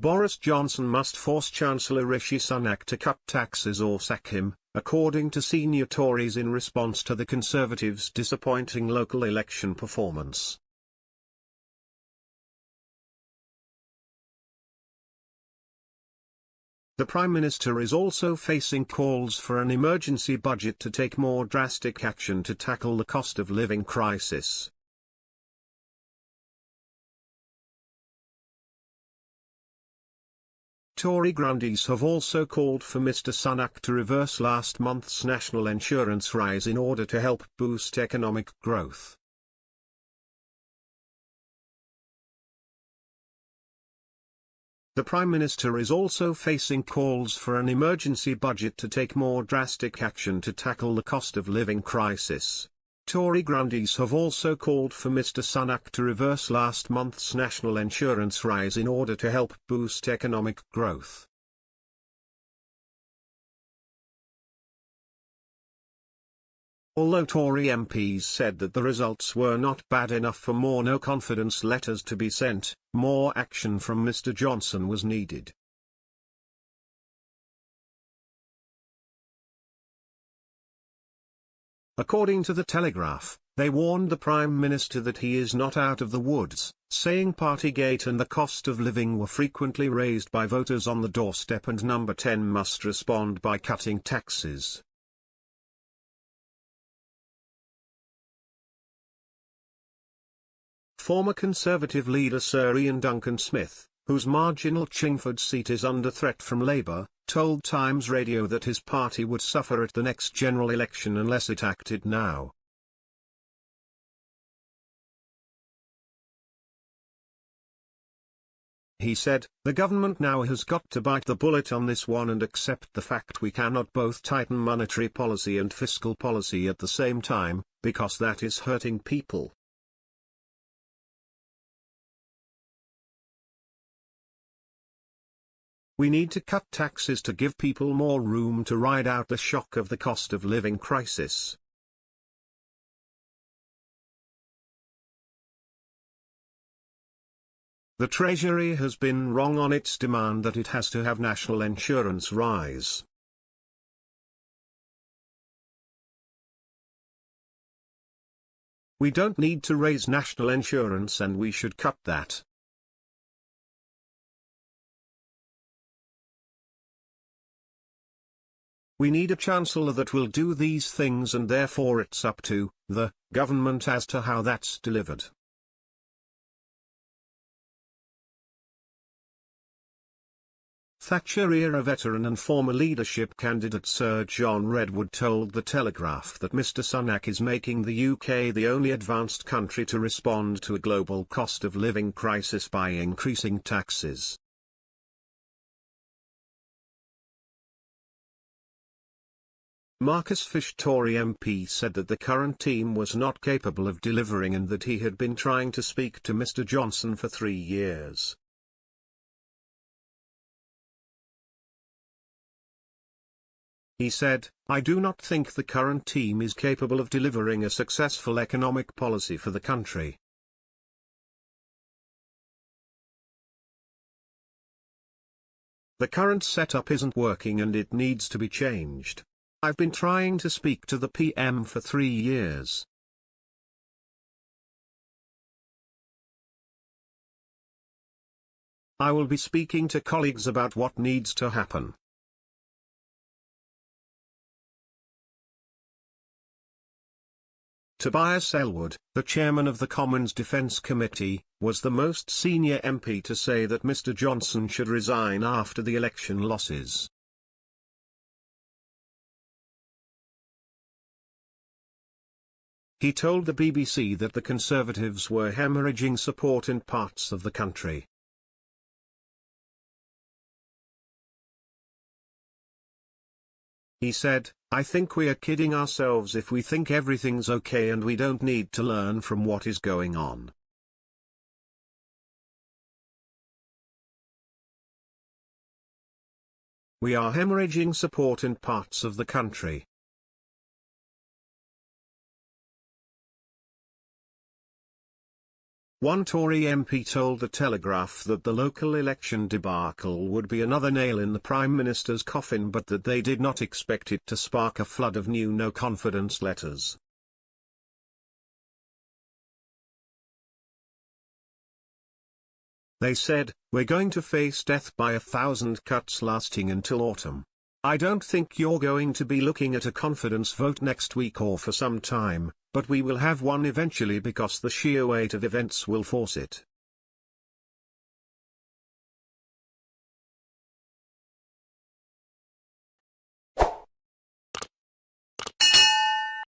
Boris Johnson must force Chancellor Rishi Sunak to cut taxes or sack him, according to senior Tories in response to the Conservatives' disappointing local election performance. The Prime Minister is also facing calls for an emergency budget to take more drastic action to tackle the cost of living crisis. Tory grandees have also called for Mr Sunak to reverse last month's national insurance rise in order to help boost economic growth. The Prime Minister is also facing calls for an emergency budget to take more drastic action to tackle the cost of living crisis. Tory grandees have also called for Mr Sunak to reverse last month's national insurance rise in order to help boost economic growth. Although Tory MPs said that the results were not bad enough for more no-confidence letters to be sent, more action from Mr Johnson was needed. According to the Telegraph, they warned the Prime Minister that he is not out of the woods, saying Partygate and the cost of living were frequently raised by voters on the doorstep and Number 10 must respond by cutting taxes. Former Conservative leader Sir Ian Duncan Smith, whose marginal Chingford seat is under threat from Labour, told Times Radio that his party would suffer at the next general election unless it acted now. He said, "The government now has got to bite the bullet on this one and accept the fact we cannot both tighten monetary policy and fiscal policy at the same time, because that is hurting people." We need to cut taxes to give people more room to ride out the shock of the cost of living crisis. The Treasury has been wrong on its demand that it has to have national insurance rise. We don't need to raise national insurance and we should cut that. We need a chancellor that will do these things and therefore it's up to the government as to how that's delivered. Thatcher-era veteran and former leadership candidate Sir John Redwood told The Telegraph that Mr Sunak is making the UK the only advanced country to respond to a global cost of living crisis by increasing taxes. Marcus Fish, Tory MP, said that the current team was not capable of delivering and that he had been trying to speak to Mr Johnson for 3 years. He said, "I do not think the current team is capable of delivering a successful economic policy for the country." The current setup isn't working and it needs to be changed. I've been trying to speak to the PM for 3 years. I will be speaking to colleagues about what needs to happen. Tobias Ellwood, the chairman of the Commons Defence Committee, was the most senior MP to say that Mr Johnson should resign after the election losses. He told the BBC that the Conservatives were hemorrhaging support in parts of the country. He said, "I think we are kidding ourselves if we think everything's okay and we don't need to learn from what is going on." We are hemorrhaging support in parts of the country. One Tory MP told The Telegraph that the local election debacle would be another nail in the Prime Minister's coffin, but that they did not expect it to spark a flood of new no-confidence letters. They said, "We're going to face death by 1,000 cuts lasting until autumn. I don't think you're going to be looking at a confidence vote next week or for some time, but we will have one eventually because the sheer weight of events will force it."